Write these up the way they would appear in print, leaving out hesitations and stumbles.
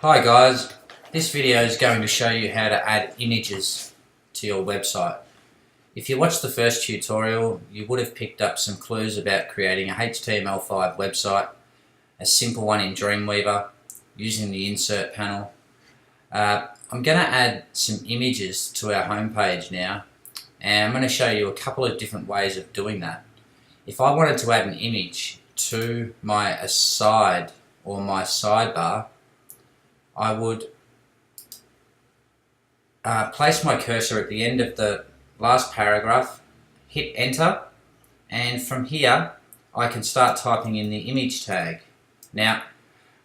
Hi guys, this video is going to show you how to add images to your website. If you watched the first tutorial, you would have picked up some clues about creating a HTML5 website, a simple one in Dreamweaver, using the insert panel. I'm going to add some images to our homepage now, and I'm going to show you a couple of different ways of doing that. If I wanted to add an image to my aside or my sidebar, I would place my cursor at the end of the last paragraph, hit enter, and from here I can start typing in the image tag. Now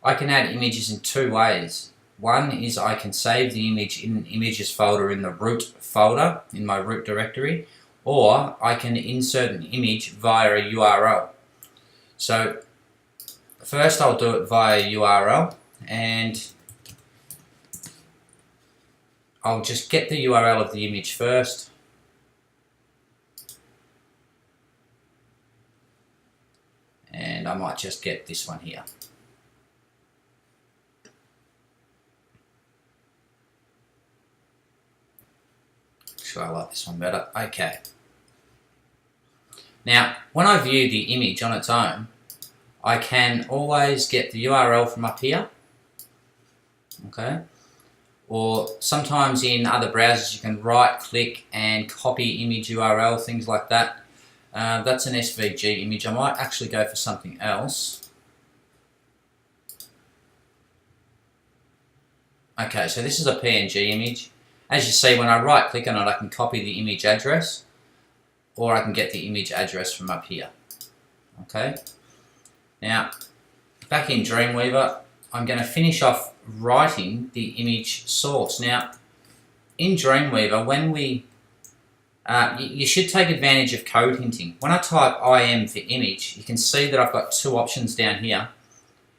I can add images in two ways. One is I can save the image in an images folder in the root folder, in my root directory, or I can insert an image via a URL. So first I'll do it via URL, and I'll just get the URL of the image first. And I might just get this one here. Actually, I like this one better. Okay. Now, when I view the image on its own, I can always get the URL from up here. Okay. Or sometimes in other browsers you can right click and copy image URL, things like that. That's an SVG image. I might actually go for something else. Okay, so this is a PNG image. As you see, when I right click on it, I can copy the image address, or I can get the image address from up here. Okay. Now, back in Dreamweaver, I'm going to finish off writing the image source. Now, in Dreamweaver, when we you should take advantage of code hinting. When I type IM for image, you can see that I've got two options down here,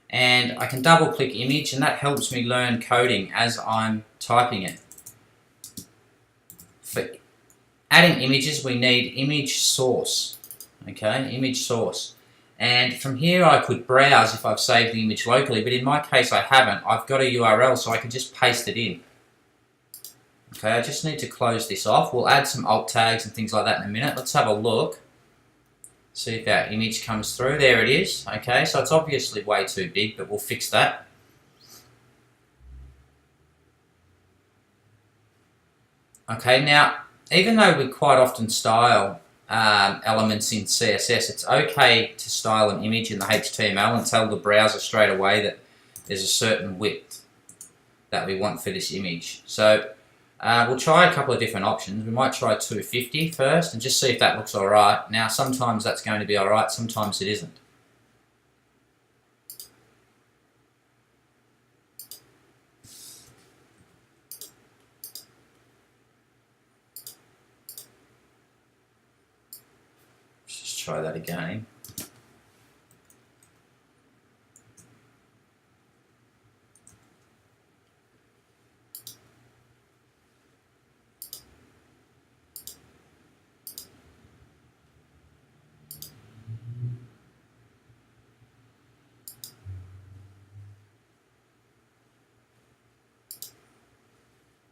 and I can double click image, and that helps me learn coding as I'm typing it. For adding images, we need image source. Okay, image source. And from here I could browse if I've saved the image locally, but in my case I haven't. I've got a URL, so I can just paste it in. Okay, I just need to close this off. We'll add some alt tags and things like that in a minute. Let's have a look. See if our image comes through. There it is. Okay, so it's obviously way too big, but we'll fix that. Okay, now, even though we quite often style elements in CSS, it's okay to style an image in the HTML and tell the browser straight away that there's a certain width that we want for this image. So we'll try a couple of different options. We might try 250 first and just see if that looks alright. Now sometimes that's going to be alright, sometimes it isn't. Try that again.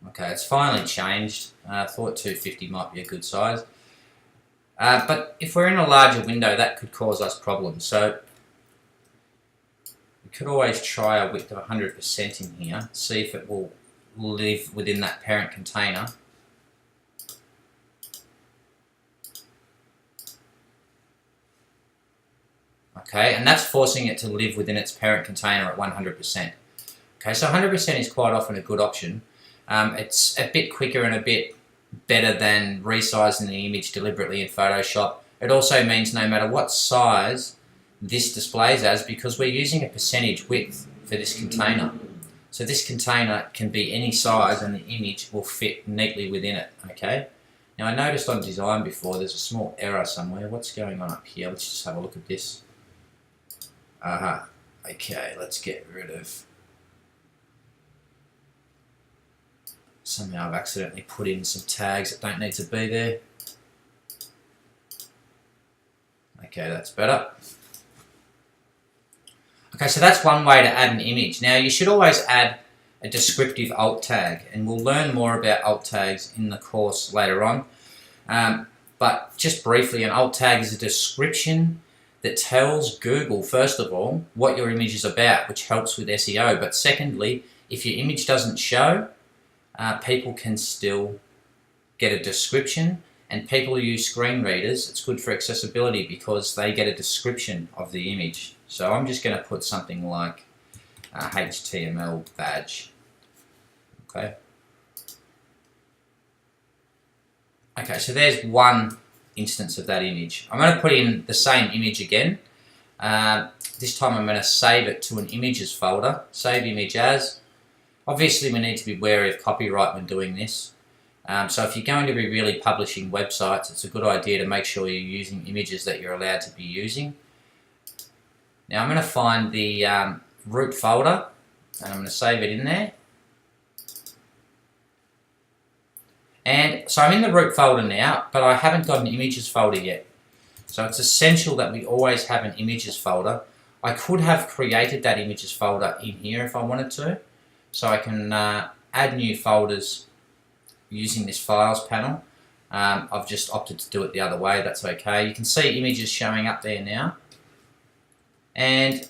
Okay, it's finally changed. I thought 250 might be a good size. But if we're in a larger window, that could cause us problems. So we could always try a width of 100% in here, see if it will live within that parent container. Okay, and that's forcing it to live within its parent container at 100%. Okay, so 100% is quite often a good option. It's a bit quicker and a bit better than resizing the image deliberately in Photoshop. It also means no matter what size this displays as, because we're using a percentage width for this container. So this container can be any size and the image will fit neatly within it. Okay. Now I noticed on design before there's a small error somewhere. What's going on up here? Let's just have a look at this. Okay, let's get rid of... Somehow I've accidentally put in some tags that don't need to be there. Okay, that's better. Okay, so that's one way to add an image. Now you should always add a descriptive alt tag, and we'll learn more about alt tags in the course later on. But just briefly, an alt tag is a description that tells Google, first of all, what your image is about, which helps with SEO. But secondly, if your image doesn't show, people can still get a description, and people who use screen readers, it's good for accessibility because they get a description of the image. So I'm just going to put something like HTML badge. Okay. Okay, so there's one instance of that image. I'm going to put in the same image again. This time I'm going to save it to an images folder. Save image as. Obviously we need to be wary of copyright when doing this. So if you're going to be really publishing websites, it's a good idea to make sure you're using images that you're allowed to be using. Now I'm going to find the root folder and I'm going to save it in there. And so I'm in the root folder now, but I haven't got an images folder yet. So it's essential that we always have an images folder. I could have created that images folder in here if I wanted to. So I can add new folders using this files panel. I've just opted to do it the other way, that's okay. You can see images showing up there now. And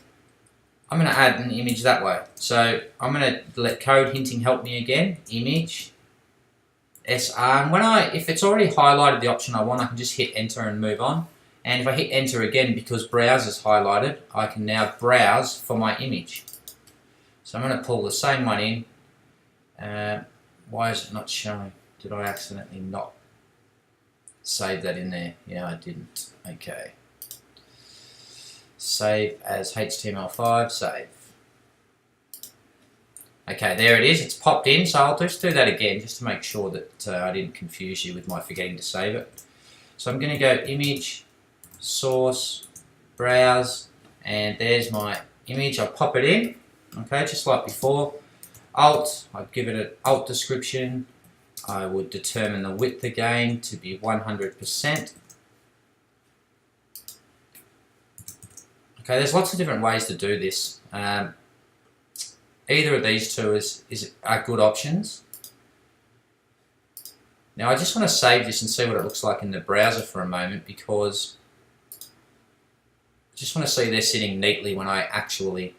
I'm going to add an image that way. So I'm going to let code hinting help me again. Image, SR. And if it's already highlighted the option I want, I can just hit enter and move on. And if I hit enter again, because browse is highlighted, I can now browse for my image. So I'm going to pull the same one in. Why is it not showing? Did I accidentally not save that in there? Yeah, I didn't. Okay. Save as HTML5, save. Okay, there it is. It's popped in, so I'll just do that again just to make sure that I didn't confuse you with my forgetting to save it. So I'm going to go image, source, browse, and there's my image. I'll pop it in, okay, just like before. Alt, I'd give it an alt description. I would determine the width again to be 100%. Okay, there's lots of different ways to do this. Either of these two are good options. Now I just want to save this and see what it looks like in the browser for a moment, because I just want to see they're sitting neatly when I actually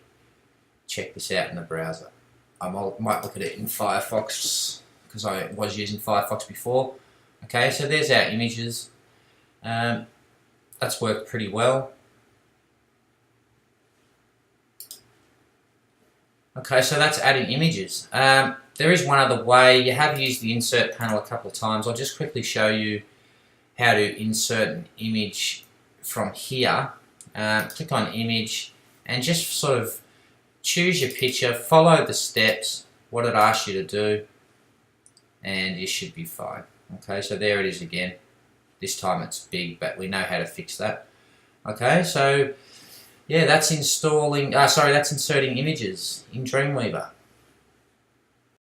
check this out in the browser. I might look at it in Firefox because I was using Firefox before. Okay, so there's our images. That's worked pretty well. Okay, so that's adding images. There is one other way. You have used the insert panel a couple of times. I'll just quickly show you how to insert an image from here. Click on image and just sort of choose your picture, follow the steps, what it asks you to do, and you should be fine. Okay, so there it is again. This time it's big, but we know how to fix that. Okay, so yeah, that's inserting images in Dreamweaver.